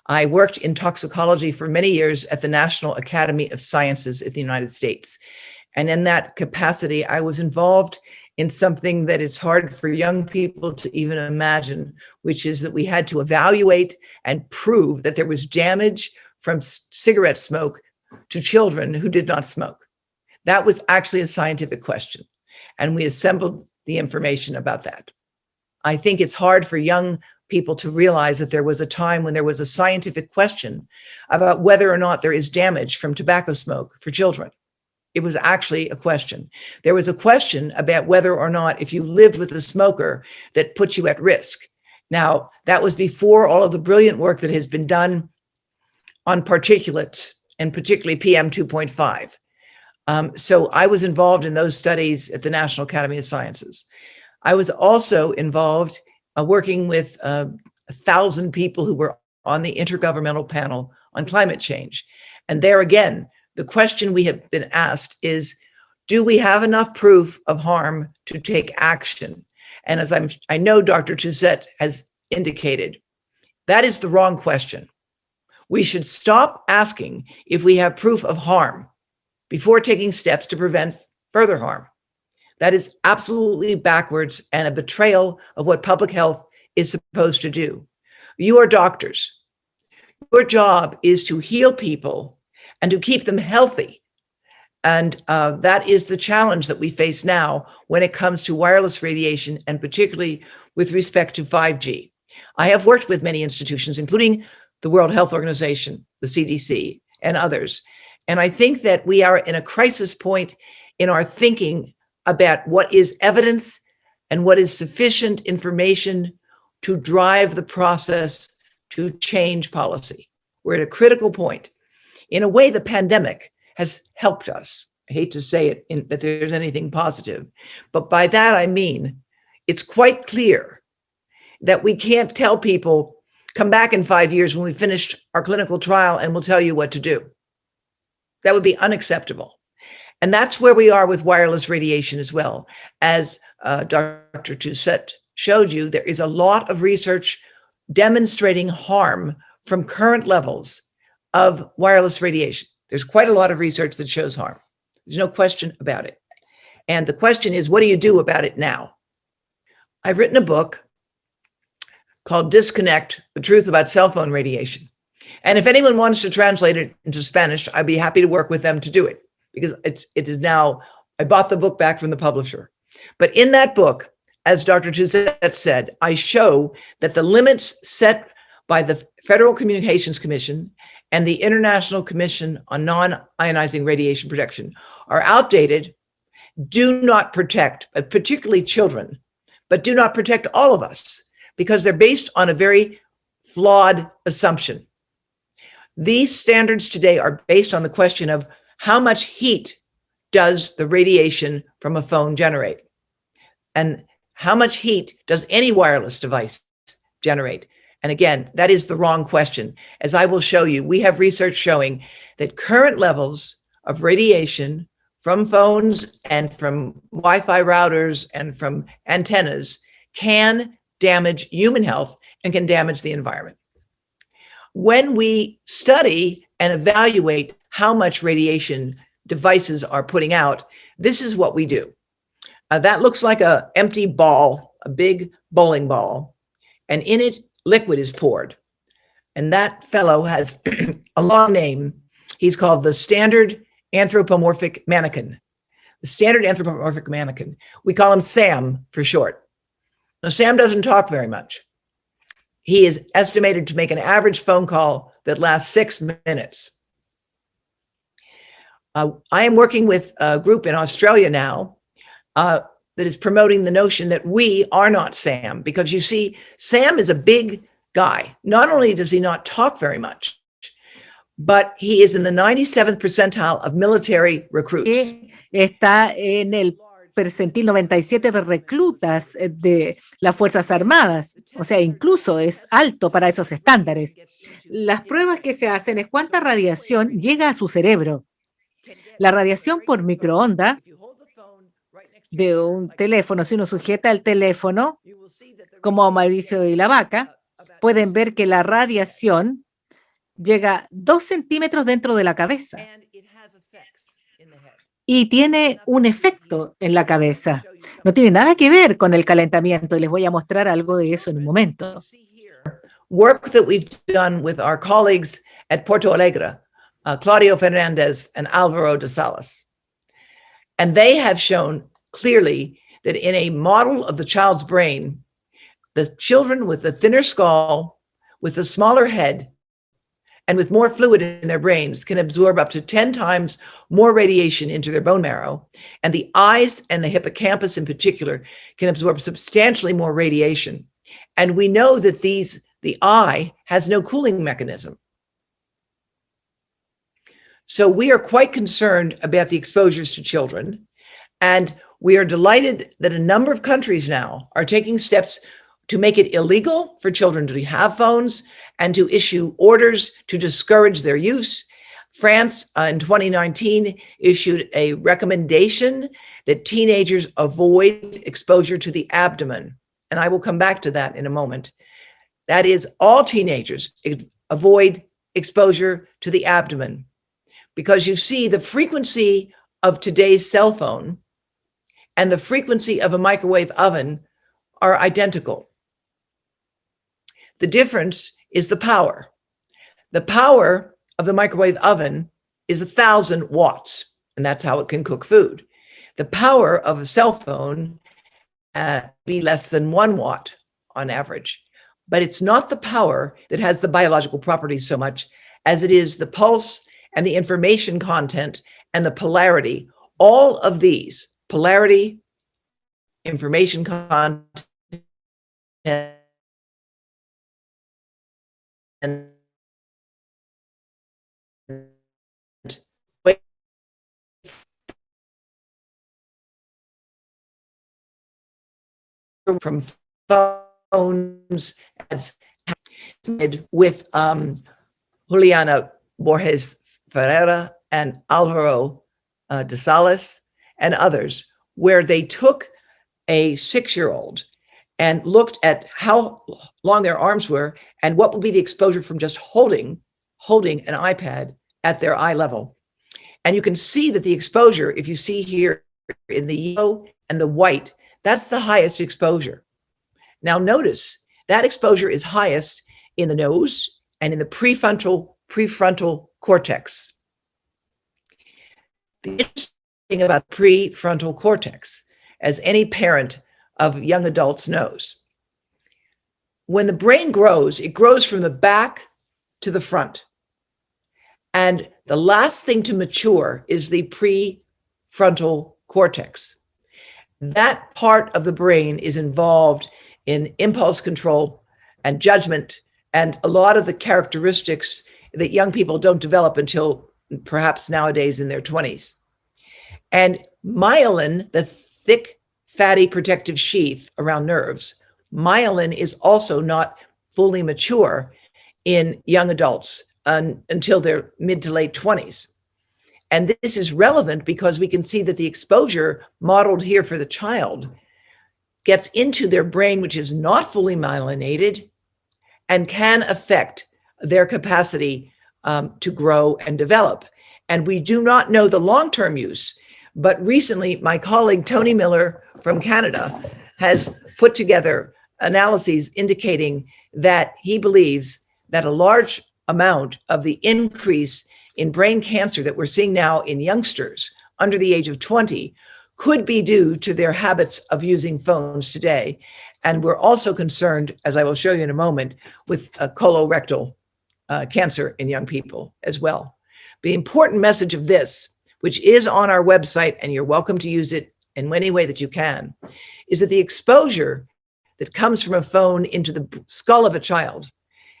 I worked in toxicology for many years at the National Academy of Sciences in the United States. And in that capacity, I was involved in something that is hard for young people to even imagine, which is that we had to evaluate and prove that there was damage from cigarette smoke to children who did not smoke. That was actually a scientific question. And we assembled the information about that. I think it's hard for young people to realize that there was a time when there was a scientific question about whether or not there is damage from tobacco smoke for children. It was actually a question. There was a question about whether or not if you lived with a smoker that put you at risk. Now, that was before all of the brilliant work that has been done on particulates and particularly PM 2.5. So I was involved in those studies at the National Academy of Sciences. I was also involved working with 1,000 people who were on the Intergovernmental Panel on Climate Change. And there again, the question we have been asked is, do we have enough proof of harm to take action? And as I know Dr. Toucette has indicated, that is the wrong question. We should stop asking if we have proof of harm before taking steps to prevent further harm. That is absolutely backwards and a betrayal of what public health is supposed to do. You are doctors. Your job is to heal people and to keep them healthy. And that is the challenge that we face now when it comes to wireless radiation, and particularly with respect to 5G. I have worked with many institutions, including the World Health Organization, the CDC, and others. And I think that we are in a crisis point in our thinking about what is evidence and what is sufficient information to drive the process to change policy. We're at a critical point. In a way, the pandemic has helped us. I hate to say it that there's anything positive, but by that I mean it's quite clear that we can't tell people, come back in 5 years when we finished our clinical trial and we'll tell you what to do. That would be unacceptable. And that's where we are with wireless radiation as well. As Dr. Toucette showed you, there is a lot of research demonstrating harm from current levels of wireless radiation. There's quite a lot of research that shows harm. There's no question about it. And the question is, what do you do about it now? I've written a book called Disconnect: The Truth About Cell Phone Radiation. And if anyone wants to translate it into Spanish, I'd be happy to work with them to do it, because it is now, I bought the book back from the publisher. But in that book, as Dr. Toucette said, I show that the limits set by the Federal Communications Commission and the International Commission on Non-Ionizing Radiation Protection are outdated, do not protect, particularly children, but do not protect all of us, because they're based on a very flawed assumption. These standards today are based on the question of how much heat does the radiation from a phone generate? And how much heat does any wireless device generate? And again, that is the wrong question. As I will show you, we have research showing that current levels of radiation from phones and from Wi-Fi routers and from antennas can damage human health and can damage the environment. When we study and evaluate how much radiation devices are putting out, this is what we do. That looks like an empty ball, a big bowling ball, and in it, liquid is poured. And that fellow has a long name. He's called the Standard Anthropomorphic Mannequin. The Standard Anthropomorphic Mannequin. We call him Sam for short. Now, Sam doesn't talk very much. He is estimated to make an average phone call that lasts 6 minutes. I am working with a group in Australia now that is promoting the notion that we are not Sam, because you see, Sam is a big guy. Not only does he not talk very much, but he is in the 97th percentile of military recruits. Está en el percentil 97 de reclutas de las Fuerzas Armadas. O sea, incluso es alto para esos estándares. Las pruebas que se hacen es cuánta radiación llega a su cerebro. La radiación por microondas de un teléfono, si uno sujeta el teléfono, como Mauricio y la vaca, pueden ver que la radiación llega 2 centímetros dentro de la cabeza y tiene un efecto en la cabeza. No tiene nada que ver con el calentamiento y les voy a mostrar algo de eso en un momento. Work that we've done with our colleagues at Porto Alegre, Claudio Fernandez and Alvaro de Salas. And they have shown clearly that in a model of the child's brain, the children with the thinner skull, with the smaller head, and with more fluid in their brains can absorb up to 10 times more radiation into their bone marrow. And the eyes and the hippocampus in particular can absorb substantially more radiation. And we know that the eye has no cooling mechanism. So we are quite concerned about the exposures to children. And we are delighted that a number of countries now are taking steps to make it illegal for children to have phones and to issue orders to discourage their use. France in 2019 issued a recommendation that teenagers avoid exposure to the abdomen. And I will come back to that in a moment. That is, all teenagers avoid exposure to the abdomen, because you see the frequency of today's cell phone and the frequency of a microwave oven are identical. The difference is the power. The power of the microwave oven is 1,000 watts, and that's how it can cook food. The power of a cell phone be less than 1 watt on average. But it's not the power that has the biological properties so much as it is the pulse and the information content and the polarity. All of these, polarity, information content, and from phones with Juliana Borges Ferreira and Alvaro de Salas and others, where they took a 6-year-old and looked at how long their arms were and what would be the exposure from just holding an iPad at their eye level. And you can see that the exposure, if you see here in the yellow and the white, that's the highest exposure. Now notice that exposure is highest in the nose and in the prefrontal cortex. The interesting thing about prefrontal cortex, as any parent of young adults knows, when the brain grows, it grows from the back to the front. And the last thing to mature is the prefrontal cortex. That part of the brain is involved in impulse control and judgment and a lot of the characteristics that young people don't develop until perhaps nowadays in their 20s. And myelin, the thick, fatty protective sheath around nerves, myelin is also not fully mature in young adults until their mid to late 20s. And this is relevant because we can see that the exposure modeled here for the child gets into their brain, which is not fully myelinated, and can affect their capacity to grow and develop. And we do not know the long-term use, but recently my colleague Tony Miller from Canada has put together analyses indicating that he believes that a large amount of the increase in brain cancer that we're seeing now in youngsters under the age of 20 could be due to their habits of using phones today. And we're also concerned, as I will show you in a moment, with colorectal cancer in young people as well. The important message of this, which is on our website, and you're welcome to use it in any way that you can, is that the exposure that comes from a phone into the skull of a child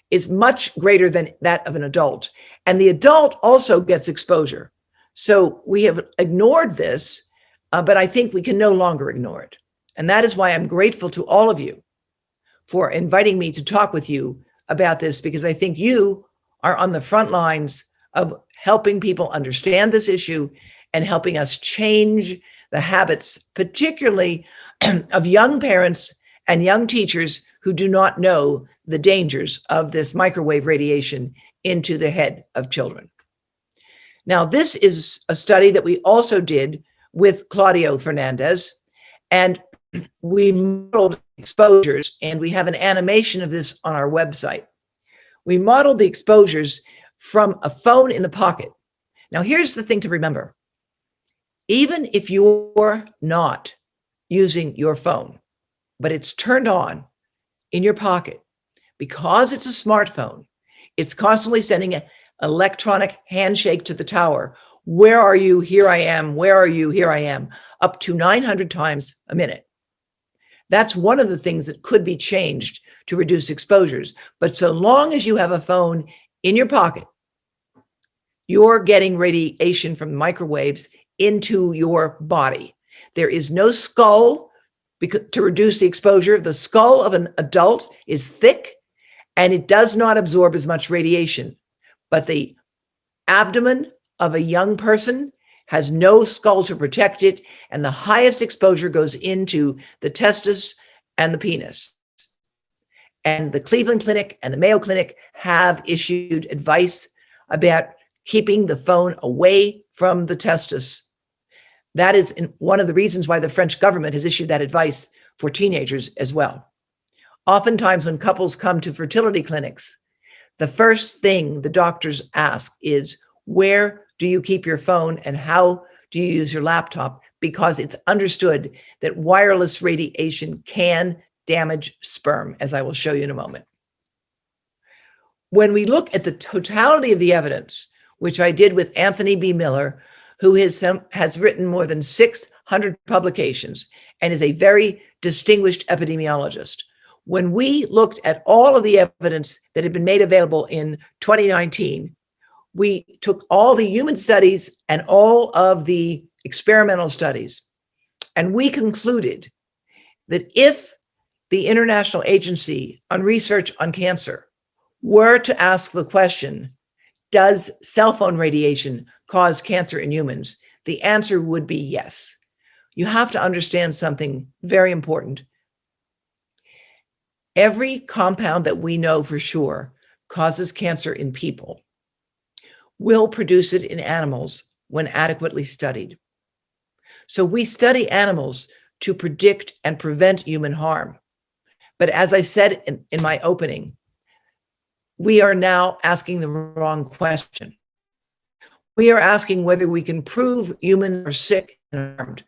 is much greater than that of an adult. And the adult also gets exposure. So we have ignored this, but I think we can no longer ignore it. And that is why I'm grateful to all of you for inviting me to talk with you about this, because I think you are on the front lines of helping people understand this issue and helping us change the habits, particularly of young parents and young teachers who do not know the dangers of this microwave radiation into the head of children. Now, this is a study that we also did with Claudio Fernandez, and we modeled exposures, and we have an animation of this on our website. We modeled the exposures from a phone in the pocket. Now, here's the thing to remember. Even if you're not using your phone, but it's turned on in your pocket, because it's a smartphone, it's constantly sending an electronic handshake to the tower. Where are you? Here I am. Where are you? Here I am. Up to 900 times a minute. That's one of the things that could be changed to reduce exposures. But so long as you have a phone in your pocket, you're getting radiation from microwaves into your body. There is no skull to reduce the exposure. The skull of an adult is thick and it does not absorb as much radiation. But the abdomen of a young person has no skull to protect it, and the highest exposure goes into the testis and the penis. And the Cleveland Clinic and the Mayo Clinic have issued advice about keeping the phone away from the testis. That is one of the reasons why the French government has issued that advice for teenagers as well. Oftentimes when couples come to fertility clinics, the first thing the doctors ask is, where do you keep your phone and how do you use your laptop? Because it's understood that wireless radiation can damage sperm, as I will show you in a moment. When we look at the totality of the evidence, which I did with Anthony B. Miller, who has written more than 600 publications and is a very distinguished epidemiologist, when we looked at all of the evidence that had been made available in 2019, we took all the human studies and all of the experimental studies, and we concluded that if the International Agency on Research on Cancer were to ask the question, does cell phone radiation cause cancer in humans? The answer would be yes. You have to understand something very important. Every compound that we know for sure causes cancer in people will produce it in animals when adequately studied. So we study animals to predict and prevent human harm. But as I said in my opening, we are now asking the wrong question. We are asking whether we can prove humans are sick and harmed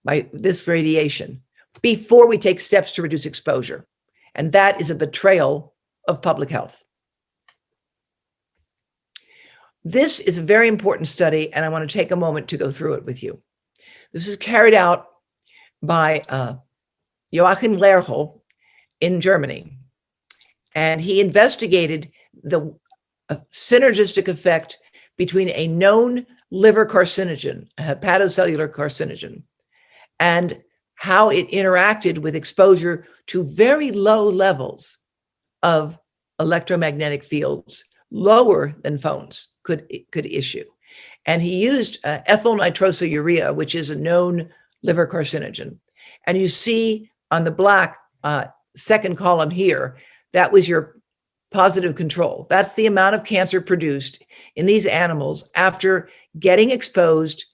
by this radiation before we take steps to reduce exposure. And that is a betrayal of public health. This is a very important study, and I want to take a moment to go through it with you. This is carried out by Joachim Lerchel in Germany, and he investigated the synergistic effect between a known liver carcinogen, a hepatocellular carcinogen, and how it interacted with exposure to very low levels of electromagnetic fields, lower than phones could issue. And he used ethyl nitrosourea, which is a known liver carcinogen. And you see on the black second column here, that was your positive control. That's the amount of cancer produced in these animals after getting exposed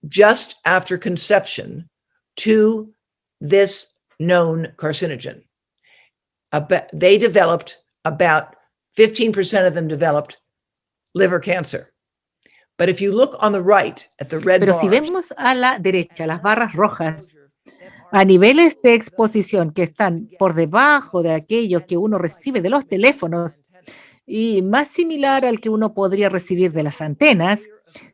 just after conception to this known carcinogen. They developed about 15% of them developed liver cancer. But if you look on the right at the red Pero bars, si vemos a la derecha, las barras rojas, a niveles de exposición que están por debajo de aquello que uno recibe de los teléfonos y más similar al que uno podría recibir de las antenas,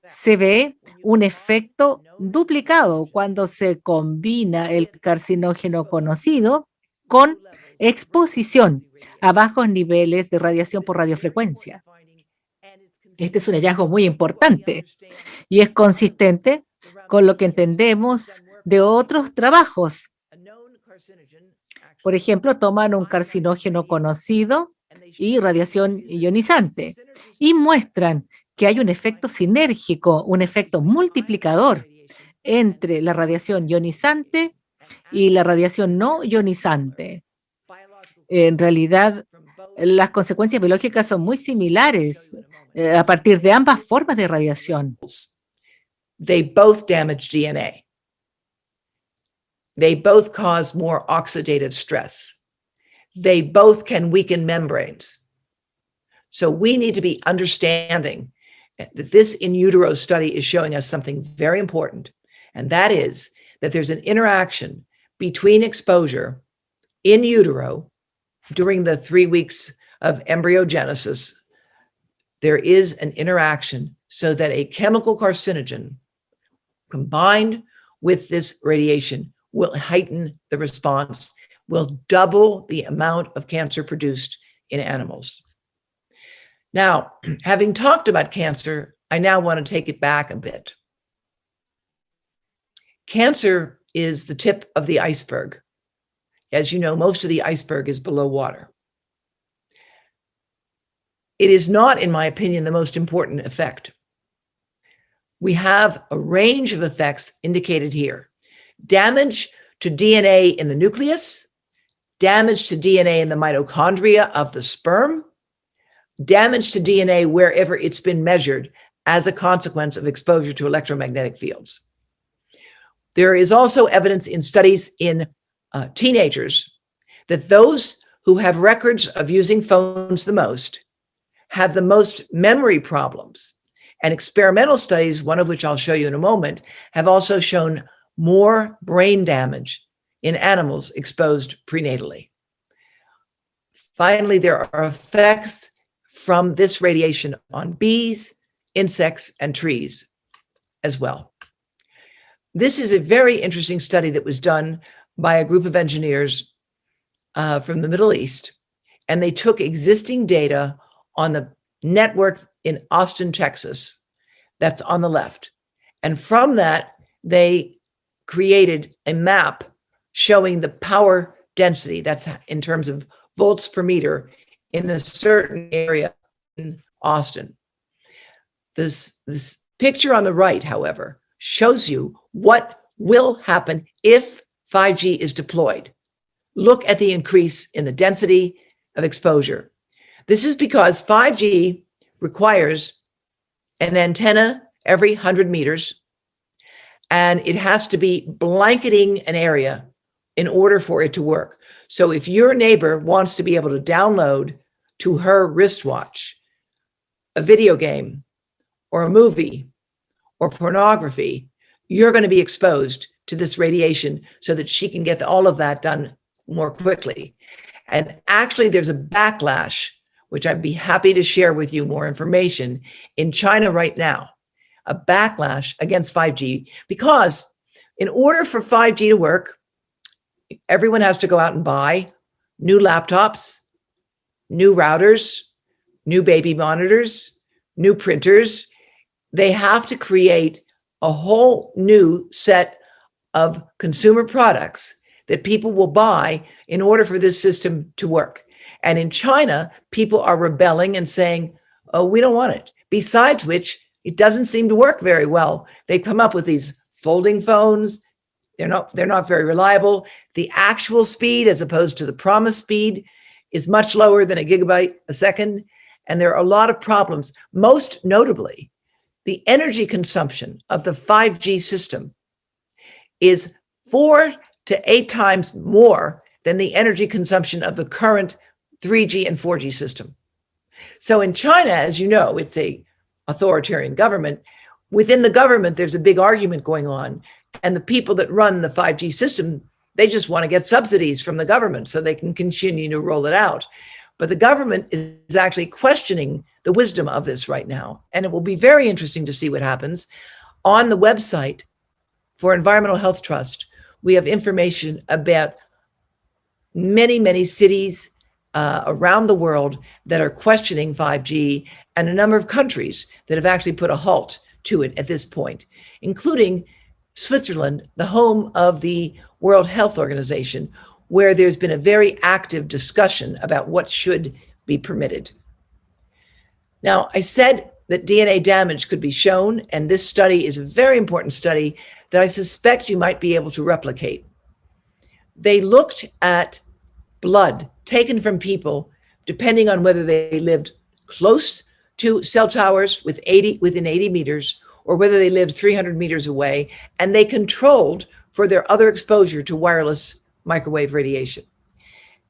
se ve un efecto duplicado cuando se combina el carcinógeno conocido con exposición a bajos niveles de radiación por radiofrecuencia. Este es un hallazgo muy importante y es consistente con lo que entendemos de otros trabajos. Por ejemplo, toman un carcinógeno conocido y radiación ionizante y muestran que hay un efecto sinérgico, un efecto multiplicador entre la radiación ionizante y la radiación no ionizante. En realidad, las consecuencias biológicas son muy similares a partir de ambas formas de radiación. They both damage DNA. They both cause more oxidative stress. They both can weaken membranes. So we need to be understanding that this in utero study is showing us something very important, and that is that there's an interaction between exposure in utero during the 3 weeks of embryogenesis. There is an interaction so that a chemical carcinogen combined with this radiation will heighten the response, will double the amount of cancer produced in animals. Now, having talked about cancer, I now want to take it back a bit. Cancer is the tip of the iceberg. As you know, most of the iceberg is below water. It is not, in my opinion, the most important effect. We have a range of effects indicated here. Damage to DNA in the nucleus, damage to DNA in the mitochondria of the sperm, damage to DNA wherever it's been measured as a consequence of exposure to electromagnetic fields. There is also evidence in studies in teenagers that those who have records of using phones the most have the most memory problems. And experimental studies, one of which I'll show you in a moment, have also shown more brain damage in animals exposed prenatally. Finally, there are effects from this radiation on bees, insects, and trees as well. This is a very interesting study that was done by a group of engineers from the Middle East, and they took existing data on the network in Austin, Texas, that's on the left. And from that, they created a map showing the power density, that's in terms of volts per meter, in a certain area in Austin. This picture on the right, however, shows you what will happen if 5G is deployed. Look at the increase in the density of exposure. This is because 5G requires an antenna every 100 meters, and it has to be blanketing an area in order for it to work. So if your neighbor wants to be able to download to her wristwatch a video game or a movie or pornography, you're going to be exposed to this radiation so that she can get all of that done more quickly. And actually, there's a backlash, which I'd be happy to share with you more information, in China right now, a backlash against 5G, because in order for 5G to work, everyone has to go out and buy new laptops, new routers, new baby monitors, new printers. They have to create a whole new set of consumer products that people will buy in order for this system to work. And in China, people are rebelling and saying, oh, we don't want it. Besides which, it doesn't seem to work very well. They come up with these folding phones. They're not very reliable. The actual speed, as opposed to the promised speed, is much lower than a gigabyte a second. And there are a lot of problems. Most notably, the energy consumption of the 5G system is 4 to 8 times more than the energy consumption of the current 3G and 4G system. So in China, as you know, it's an authoritarian government. Within the government, there's a big argument going on. And the people that run the 5G system, they just want to get subsidies from the government so they can continue to roll it out. But the government is actually questioning the wisdom of this right now. And it will be very interesting to see what happens. On the website for Environmental Health Trust, we have information about many, many cities around the world that are questioning 5G, and a number of countries that have actually put a halt to it at this point, including Switzerland, the home of the World Health Organization, where there's been a very active discussion about what should be permitted. Now, I said that DNA damage could be shown, and this study is a very important study that I suspect you might be able to replicate. They looked at blood taken from people depending on whether they lived close to cell towers within 80 meters, or whether they lived 300 meters away, and they controlled for their other exposure to wireless microwave radiation.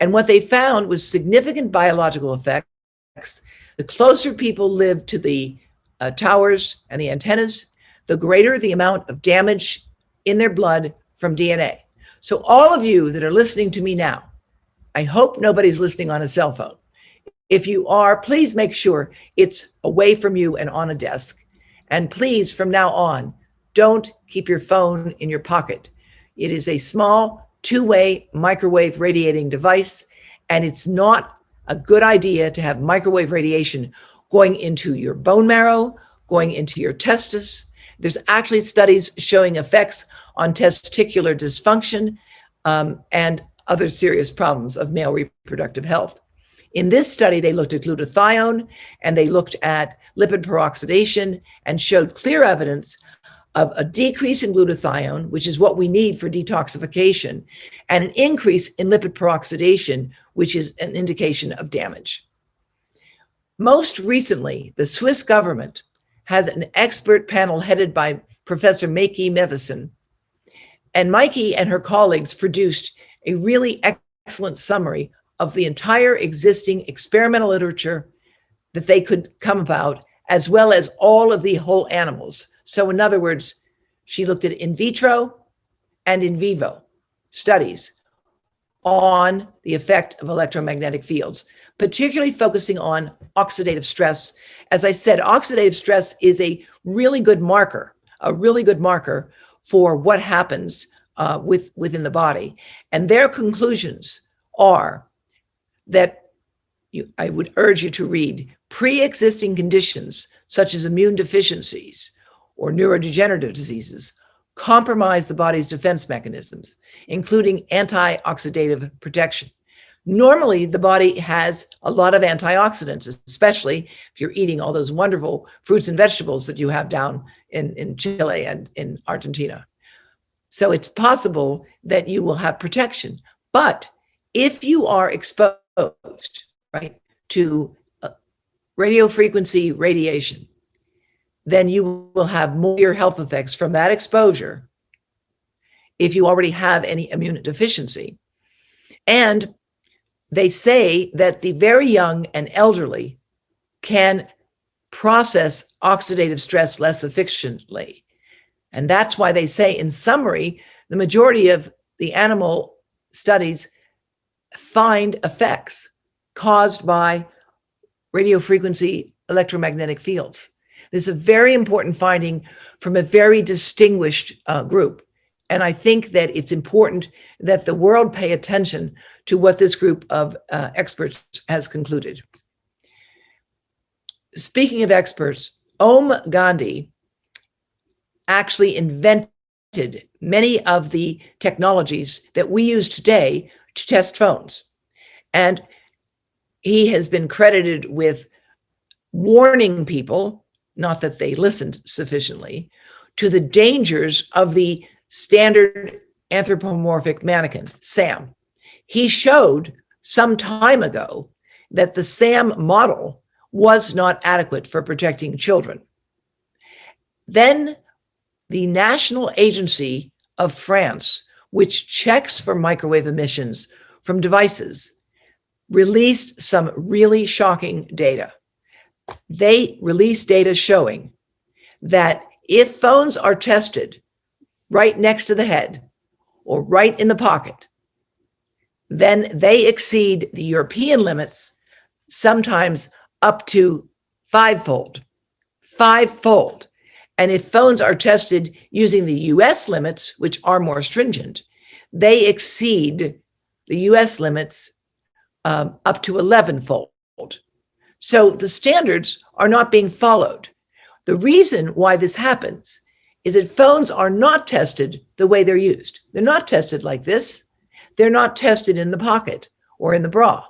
And what they found was significant biological effects. The closer people lived to the towers and the antennas, the greater the amount of damage in their blood from DNA. So all of you that are listening to me now, I hope nobody's listening on a cell phone. If you are, please make sure it's away from you and on a desk. And please, from now on, don't keep your phone in your pocket. It is a small two-way microwave radiating device, and it's not a good idea to have microwave radiation going into your bone marrow, going into your testis. There's actually studies showing effects on testicular dysfunction and other serious problems of male reproductive health. In this study, they looked at glutathione and they looked at lipid peroxidation and showed clear evidence of a decrease in glutathione, which is what we need for detoxification, and an increase in lipid peroxidation, which is an indication of damage. Most recently, the Swiss government has an expert panel headed by Professor Maiki Mevison. And Maiki and her colleagues produced a really excellent summary of the entire existing experimental literature that they could come about, as well as all of the whole animals. So in other words, she looked at in vitro and in vivo studies on the effect of electromagnetic fields, particularly focusing on oxidative stress. As I said, oxidative stress is a really good marker for what happens within the body. And their conclusions are that I would urge you to read pre-existing conditions such as immune deficiencies or neurodegenerative diseases compromise the body's defense mechanisms, including antioxidative protection. Normally, the body has a lot of antioxidants, especially if you're eating all those wonderful fruits and vegetables that you have down in Chile and in Argentina. So it's possible that you will have protection. But if you are exposed, right, to radio frequency radiation, then you will have more health effects from that exposure if you already have any immune deficiency. And they say that the very young and elderly can process oxidative stress less efficiently. And that's why they say, in summary, the majority of the animal studies find effects caused by radiofrequency electromagnetic fields. This is a very important finding from a very distinguished group. And I think that it's important that the world pay attention to what this group of experts has concluded. Speaking of experts, Om Gandhi actually invented many of the technologies that we use today to test phones. And he has been credited with warning people, not that they listened sufficiently, to the dangers of the standard anthropomorphic mannequin, SAM. He showed some time ago that the SAM model was not adequate for protecting children. Then the National Agency of France, which checks for microwave emissions from devices, released some really shocking data. They released data showing that if phones are tested right next to the head or right in the pocket, then they exceed the European limits, sometimes up to fivefold. And if phones are tested using the US limits, which are more stringent, they exceed the US limits up to 11-fold. So the standards are not being followed. The reason why this happens is that phones are not tested the way they're used. They're not tested like this. They're not tested in the pocket or in the bra.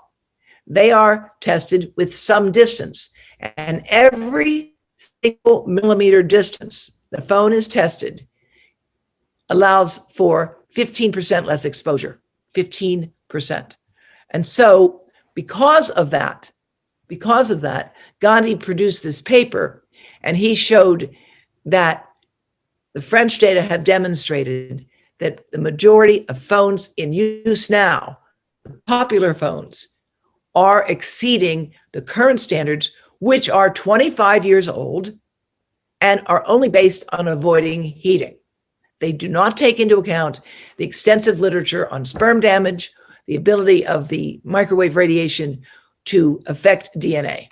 They are tested with some distance. And every single millimeter distance the phone is tested allows for 15% less exposure, 15%. And so because of that, Gandhi produced this paper, and he showed that the French data have demonstrated that the majority of phones in use now, popular phones, are exceeding the current standards, which are 25 years old and are only based on avoiding heating. They do not take into account the extensive literature on sperm damage, the ability of the microwave radiation to affect DNA.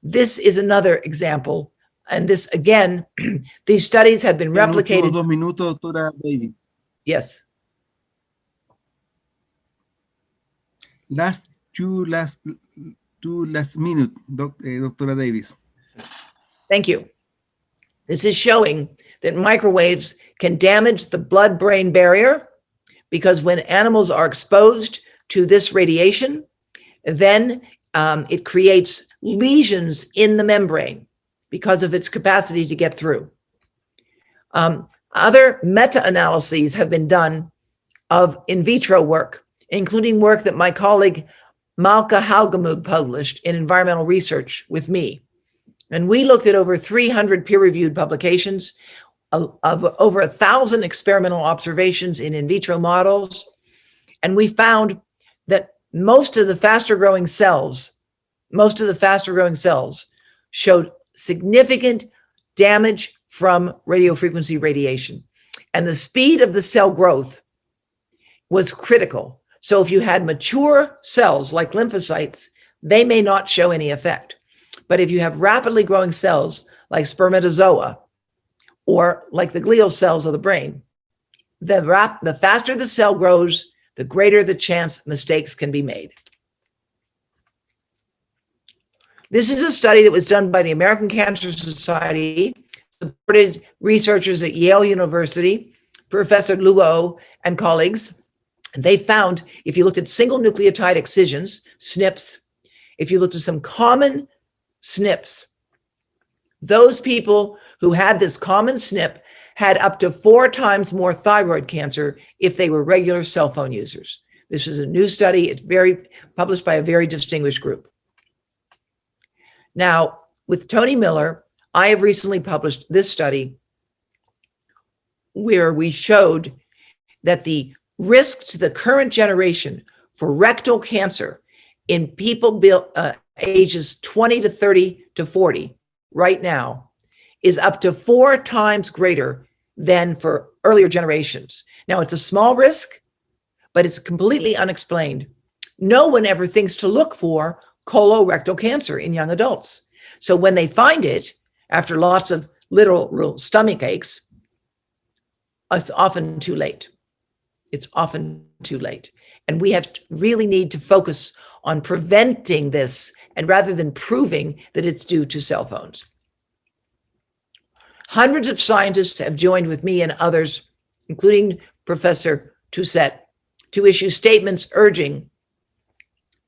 This is another example. And this, again, these studies have been replicated. 2 minutos, doctora Davis. Yes. Two last minute, doctora Davis. Thank you. This is showing that microwaves can damage the blood-brain barrier, because when animals are exposed to this radiation, then it creates lesions in the membrane because of its capacity to get through. Other meta-analyses have been done of in vitro work, including work that my colleague Malka Haugemug published in Environmental Research with me. And we looked at over 300 peer-reviewed publications of over 1,000 experimental observations in vitro models. And we found that most of the faster growing cells showed significant damage from radiofrequency radiation. And the speed of the cell growth was critical. So if you had mature cells like lymphocytes, they may not show any effect. But if you have rapidly growing cells like spermatozoa or like the glial cells of the brain, the faster the cell grows, the greater the chance mistakes can be made. This is a study that was done by the American Cancer Society, supported researchers at Yale University, Professor Luo and colleagues. They found, if you looked at single nucleotide excisions, SNPs, if you looked at some common SNPs, those people who had this common SNP had up to 4 times more thyroid cancer if they were regular cell phone users. This is a new study. It's published by a very distinguished group. Now, with Tony Miller, I have recently published this study where we showed that the risk to the current generation for rectal cancer in people ages 20 to 30 to 40 right now is up to 4 times greater than for earlier generations. Now, it's a small risk, but it's completely unexplained. No one ever thinks to look for colorectal cancer in young adults. So when they find it, after lots of literal stomach aches, it's often too late. It's often too late. And we really need to focus on preventing this, and rather than proving that it's due to cell phones. Hundreds of scientists have joined with me and others, including Professor Toussaint, to issue statements urging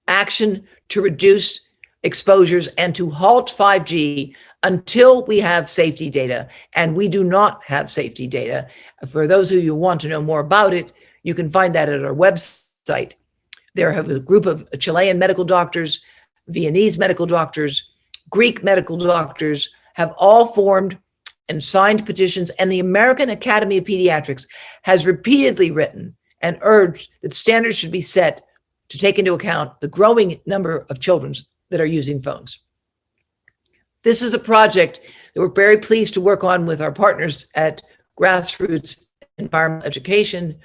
action to reduce exposures and to halt 5G until we have safety data. And we do not have safety data. For those of you who want to know more about it, you can find that at our website. There have a group of Chilean medical doctors, Viennese medical doctors, Greek medical doctors have all formed and signed petitions, and the American Academy of Pediatrics has repeatedly written and urged that standards should be set to take into account the growing number of children that are using phones. This is a project that we're very pleased to work on with our partners at Grassroots Environmental Education,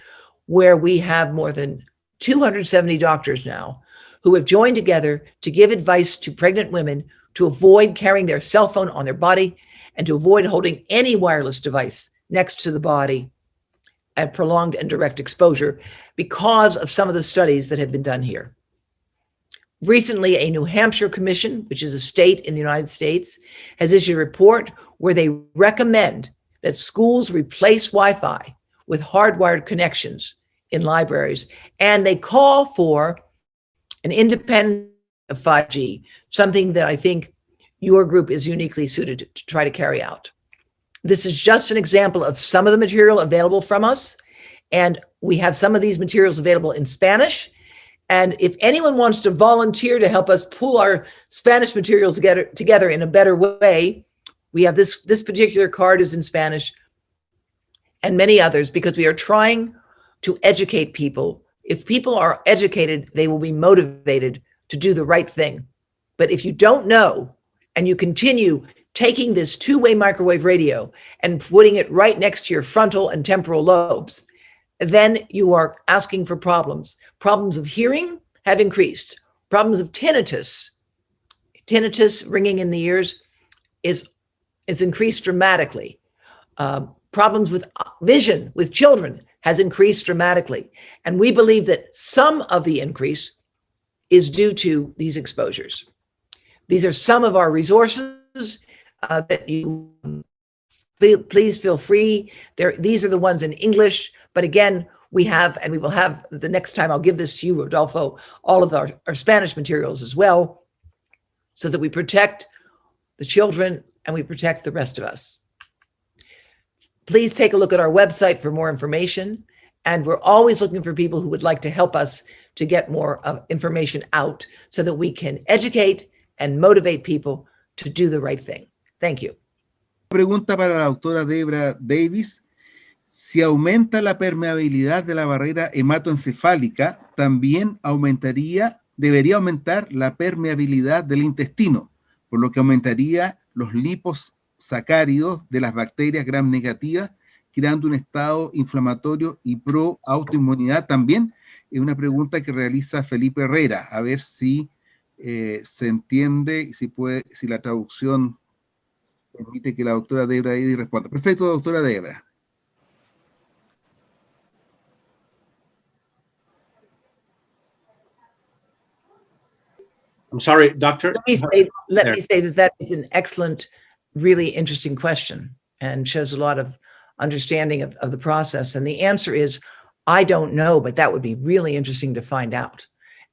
where we have more than 270 doctors now who have joined together to give advice to pregnant women to avoid carrying their cell phone on their body and to avoid holding any wireless device next to the body at prolonged and direct exposure because of some of the studies that have been done here. Recently, a New Hampshire commission, which is a state in the United States, has issued a report where they recommend that schools replace Wi-Fi with hardwired connections in libraries, and they call for an independent of 5G, something that I think your group is uniquely suited to try to carry out. This is just an example of some of the material available from us, and we have some of these materials available in Spanish, And if anyone wants to volunteer to help us pull our Spanish materials together in a better way, we have this particular card is in Spanish and many others, because we are trying to educate people. If people are educated, they will be motivated to do the right thing. But if you don't know and you continue taking this two-way microwave radio and putting it right next to your frontal and temporal lobes, then you are asking for problems. Problems of hearing have increased. Problems of tinnitus ringing in the ears is increased dramatically. Problems with vision with children has increased dramatically. And we believe that some of the increase is due to these exposures. These are some of our resources that you please feel free. These are the ones in English, but again, we have, and we will have the next time I'll give this to you, Rodolfo, all of our Spanish materials as well, so that we protect the children and we protect the rest of us. Please take a look at our website for more information. And we're always looking for people who would like to help us to get more information out so that we can educate and motivate people to do the right thing. Thank you. Pregunta para la doctora Debra Davis. Si aumenta la permeabilidad de la barrera hematoencefálica, también debería aumentar la permeabilidad del intestino, por lo que aumentaría los liposacáridos de las bacterias gram negativas, creando un estado inflamatorio y pro autoinmunidad también. Es una pregunta que realiza Felipe Herrera, a ver si se entiende, si la traducción permite que la doctora Debra responda. Perfecto, doctora Debra. I'm sorry, Doctor. Let me say that is an excellent, really interesting question and shows a lot of understanding of the process. And the answer is, I don't know, but that would be really interesting to find out.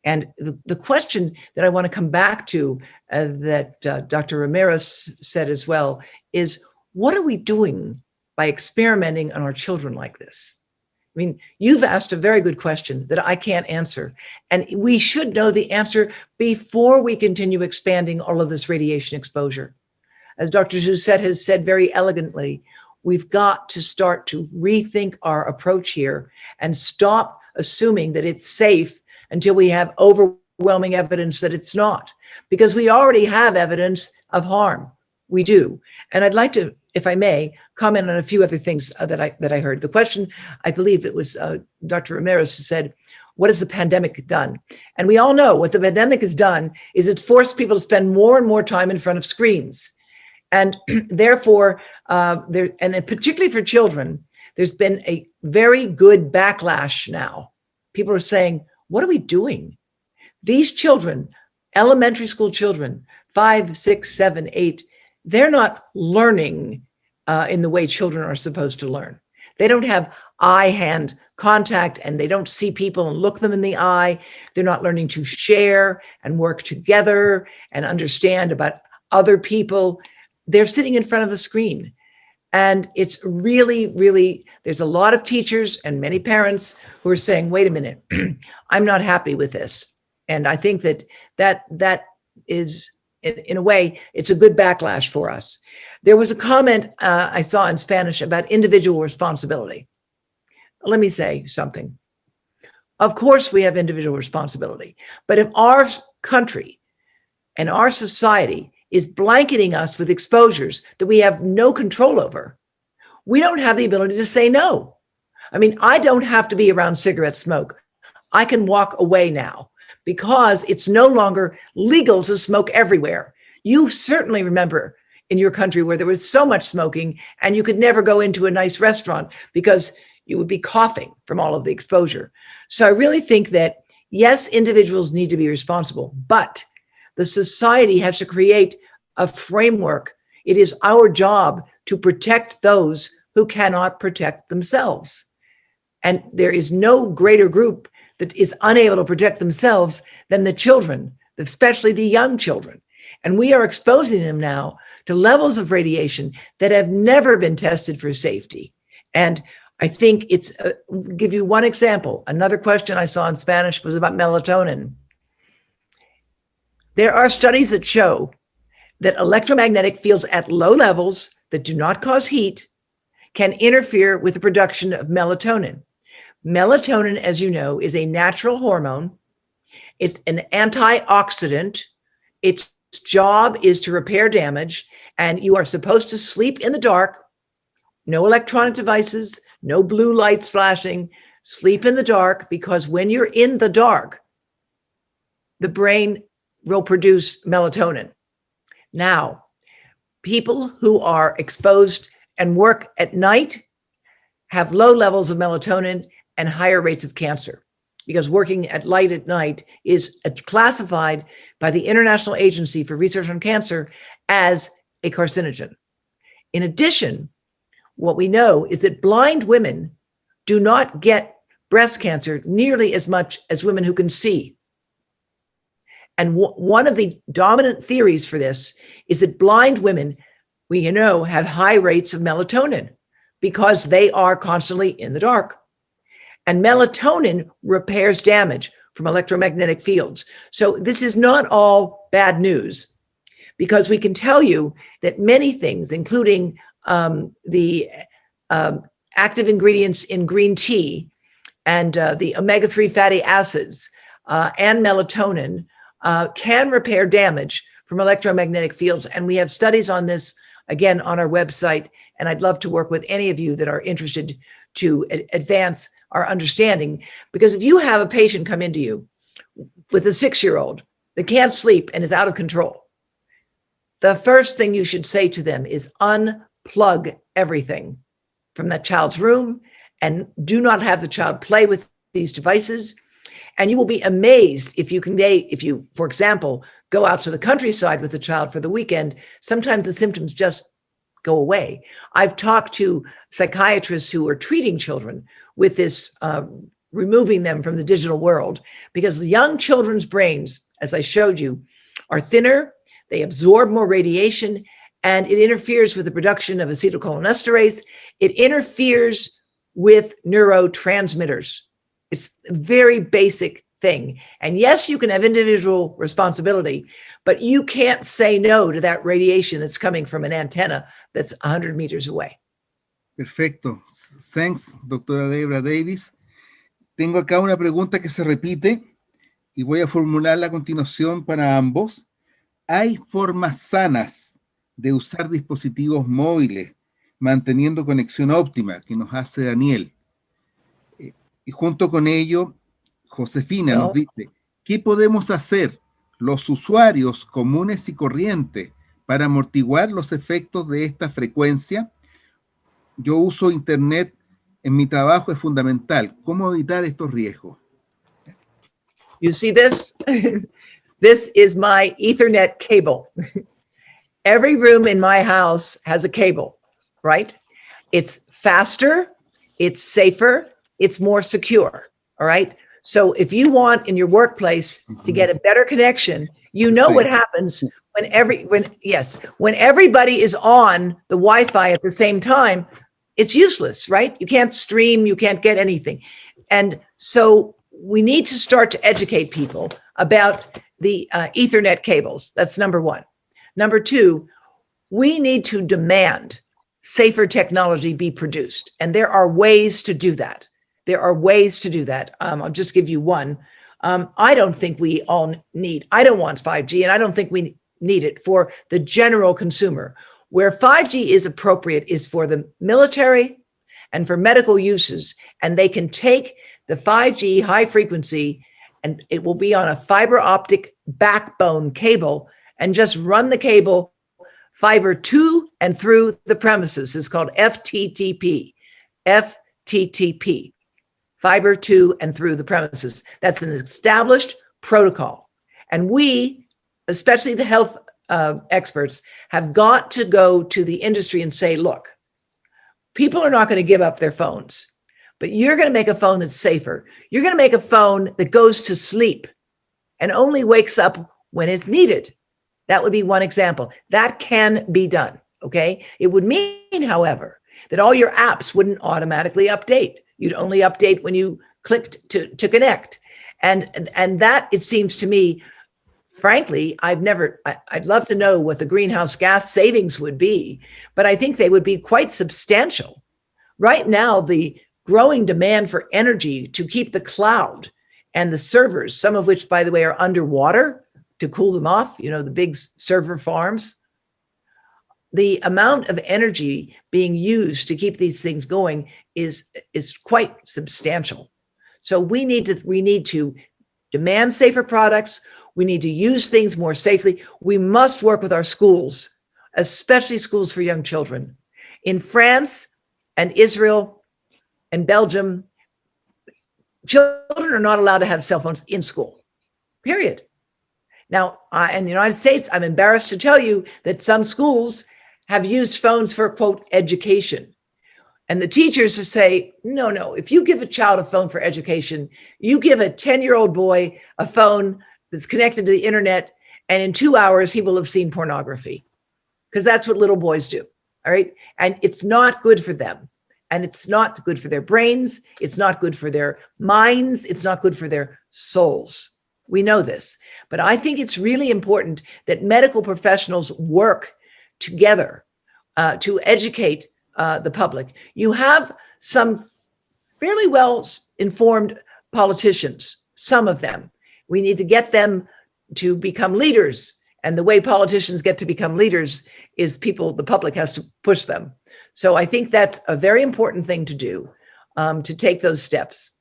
And the question that I want to come back to that Dr. Ramirez said as well is, what are we doing by experimenting on our children like this? I mean, you've asked a very good question that I can't answer. And we should know the answer before we continue expanding all of this radiation exposure. As Dr. Jousset has said very elegantly, we've got to start to rethink our approach here and stop assuming that it's safe until we have overwhelming evidence that it's not, because we already have evidence of harm. We do. And I'd like to, if I may, comment on a few other things that I heard. The question, I believe it was Dr. Ramirez who said, what has the pandemic done? And we all know what the pandemic has done is it's forced people to spend more and more time in front of screens. And therefore, and particularly for children, there's been a very good backlash now. People are saying, what are we doing? These children, elementary school children, 5, 6, 7, 8, they're not learning in the way children are supposed to learn. They don't have eye-hand contact and they don't see people and look them in the eye. They're not learning to share and work together and understand about other people. They're sitting in front of a screen. And it's really, really, there's a lot of teachers and many parents who are saying, wait a minute, I'm not happy with this. And I think that is, in a way, it's a good backlash for us. There was a comment I saw in Spanish about individual responsibility. Let me say something. Of course, we have individual responsibility. But if our country and our society is blanketing us with exposures that we have no control over, we don't have the ability to say no. I mean, I don't have to be around cigarette smoke. I can walk away now because it's no longer legal to smoke everywhere. You certainly remember in your country where there was so much smoking and you could never go into a nice restaurant because you would be coughing from all of the exposure. So I really think that, yes, individuals need to be responsible, but the society has to create a framework. It is our job to protect those who cannot protect themselves. And there is no greater group that is unable to protect themselves than the children, especially the young children. And we are exposing them now to levels of radiation that have never been tested for safety. And I think it's, give you one example. Another question I saw in Spanish was about melatonin. There are studies that show that electromagnetic fields at low levels that do not cause heat can interfere with the production of melatonin. Melatonin, as you know, is a natural hormone. It's an antioxidant. Its job is to repair damage, and you are supposed to sleep in the dark. No electronic devices, no blue lights flashing. Sleep in the dark, because when you're in the dark, the brain will produce melatonin. Now, people who are exposed and work at night have low levels of melatonin and higher rates of cancer, because working at light at night is classified by the International Agency for Research on Cancer as a carcinogen. In addition, what we know is that blind women do not get breast cancer nearly as much as women who can see. And one of the dominant theories for this is that blind women, we know, have high rates of melatonin because they are constantly in the dark. And melatonin repairs damage from electromagnetic fields. So this is not all bad news, because we can tell you that many things, including the active ingredients in green tea and the omega-3 fatty acids and melatonin can repair damage from electromagnetic fields. And we have studies on this, again, on our website. And I'd love to work with any of you that are interested to advance our understanding. Because if you have a patient come into you with a 6-year-old that can't sleep and is out of control, the first thing you should say to them is unplug everything from that child's room and do not have the child play with these devices. And you will be amazed if you, for example, go out to the countryside with the child for the weekend, sometimes the symptoms just go away. I've talked to psychiatrists who are treating children with this, removing them from the digital world, because the young children's brains, as I showed you, are thinner, they absorb more radiation, and it interferes with the production of acetylcholinesterase. It interferes with neurotransmitters. It's a very basic thing. And yes, you can have individual responsibility, but you can't say no to that radiation that's coming from an antenna that's 100 meters away. Perfecto. Thanks, doctora Debra Davis. Tengo acá una pregunta que se repite y voy a formularla a continuación para ambos. ¿Hay formas sanas de usar dispositivos móviles manteniendo conexión óptima, que nos hace Daniel? Y junto con ello, Josefina nos dice, ¿qué podemos hacer los usuarios comunes y corrientes para amortiguar los efectos de esta frecuencia? Yo uso Internet en mi trabajo, es fundamental. ¿Cómo evitar estos riesgos? You see this? This is my Ethernet cable. Every room in my house has a cable, right? It's faster, it's safer, it's more secure, all right? So if you want in your workplace to get a better connection, you know what happens when everybody is on the Wi-Fi at the same time. It's useless, right? You can't stream, you can't get anything. And so we need to start to educate people about the Ethernet cables. That's number one. Number two, we need to demand safer technology be produced. And there are ways to do that. I'll just give you one. I don't think we all I don't want 5G, and I don't think we need it for the general consumer. Where 5G is appropriate is for the military and for medical uses. And they can take the 5G high frequency, and it will be on a fiber optic backbone cable, and just run the cable fiber to and through the premises. It's called FTTP, fiber to and through the premises. That's an established protocol. And we, especially the health experts, have got to go to the industry and say, look, people are not going to give up their phones, but you're going to make a phone that's safer. You're going to make a phone that goes to sleep and only wakes up when it's needed. That would be one example. That can be done, okay? It would mean, however, that all your apps wouldn't automatically update. You'd only update when you clicked to connect. And that, it seems to me, frankly, I'd love to know what the greenhouse gas savings would be, but I think they would be quite substantial. Right now, the growing demand for energy to keep the cloud and the servers, some of which, by the way, are underwater to cool them off, you know, the big server farms, the amount of energy being used to keep these things going is quite substantial. So we need to demand safer products. We need to use things more safely. We must work with our schools, especially schools for young children. In France and Israel and Belgium, children are not allowed to have cell phones in school, period. Now, in the United States, I'm embarrassed to tell you that some schools have used phones for, quote, education. And the teachers say, no, if you give a child a phone for education, you give a 10-year-old boy a phone that's connected to the internet, and in 2 hours, he will have seen pornography, because that's what little boys do, all right? And it's not good for them. And it's not good for their brains. It's not good for their minds. It's not good for their souls. We know this. But I think it's really important that medical professionals work together to educate the public. You have some fairly well-informed politicians, some of them. We need to get them to become leaders. And the way politicians get to become leaders is the public has to push them. So I think that's a very important thing to do, to take those steps.